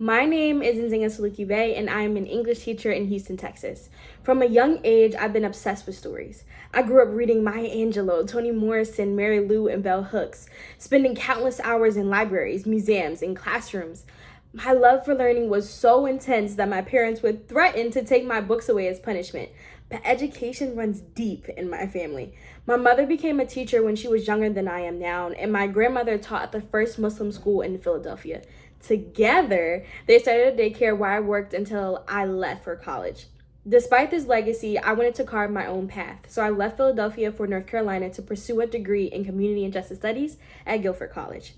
My name is Nzinga Suluki-Bey, and I am an English teacher in Houston, Texas. From a young age, I've been obsessed with stories. I grew up reading Maya Angelou, Toni Morrison, Mary Lou, and Bell Hooks, spending countless hours in libraries, museums, and classrooms. My love for learning was so intense that my parents would threaten to take my books away as punishment. But education runs deep in my family. My mother became a teacher when she was younger than I am now, and my grandmother taught at the first Muslim school in Philadelphia. Together, they started a daycare where I worked until I left for college. Despite this legacy, I wanted to carve my own path, so I left Philadelphia for North Carolina to pursue a degree in Community and Justice Studies at Guilford College.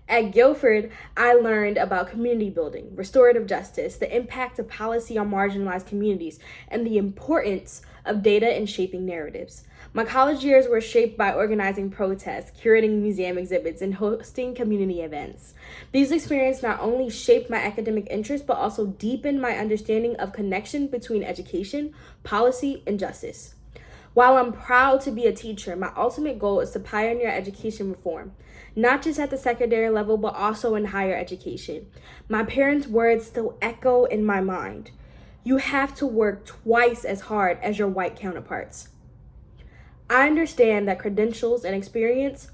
At Guilford, I learned about community building, restorative justice, the impact of policy on marginalized communities, and the importance of data in shaping narratives. My college years were shaped by organizing protests, curating museum exhibits, and hosting community events. These experiences not only shaped my academic interests, but also deepened my understanding of connection between education, policy, and justice. While I'm proud to be a teacher, my ultimate goal is to pioneer education reform, not just at the secondary level, but also in higher education. My parents' words still echo in my mind. You have to work twice as hard as your white counterparts. I understand that credentials and experience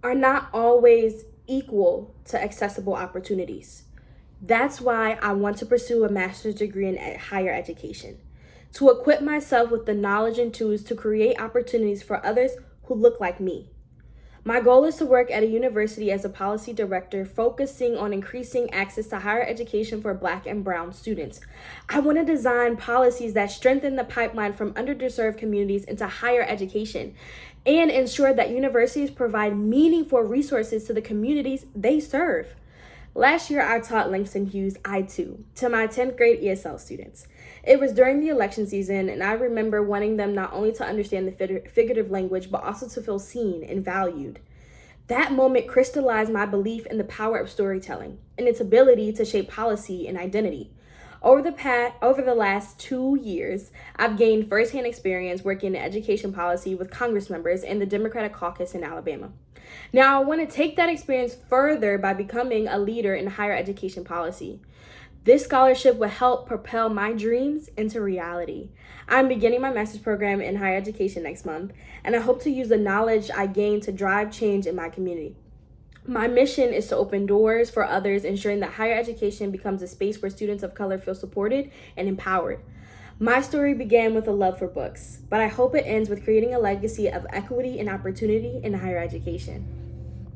are not always equal to accessible opportunities. That's why I want to pursue a master's degree in higher education, to equip myself with the knowledge and tools to create opportunities for others who look like me. My goal is to work at a university as a policy director, focusing on increasing access to higher education for Black and Brown students. I want to design policies that strengthen the pipeline from underserved communities into higher education and ensure that universities provide meaningful resources to the communities they serve. Last year, I taught Langston Hughes I2 to my 10th grade ESL students. It was during the election season, and I remember wanting them not only to understand the figurative language, but also to feel seen and valued. That moment crystallized my belief in the power of storytelling and its ability to shape policy and identity. Over the last 2 years, I've gained firsthand experience working in education policy with Congress members and the Democratic caucus in Alabama. Now, I want to take that experience further by becoming a leader in higher education policy. This scholarship will help propel my dreams into reality. I'm beginning my master's program in higher education next month, and I hope to use the knowledge I gain to drive change in my community. My mission is to open doors for others, ensuring that higher education becomes a space where students of color feel supported and empowered. My story began with a love for books, but I hope it ends with creating a legacy of equity and opportunity in higher education.